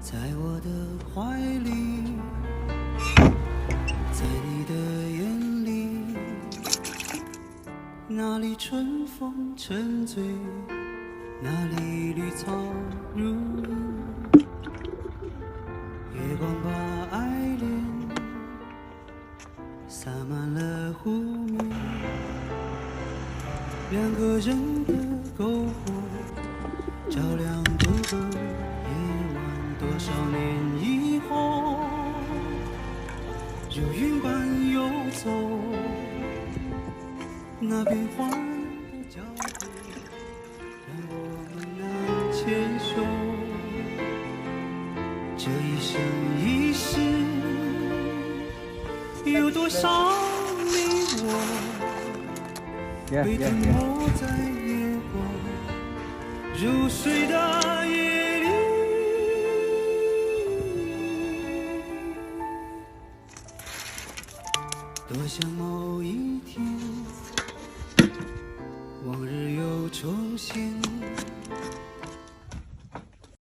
在我的怀里，在你的眼里，哪里春风沉醉，哪里绿草如茵。月光把爱恋洒满了湖面，两个人的篝火照亮整个夜晚。多少年以后，如云般游走，那变幻的交汇让我们难牵手。这一生一世，有多少你我被吞没在月光如水的夜里。多想某一天，往日又重现，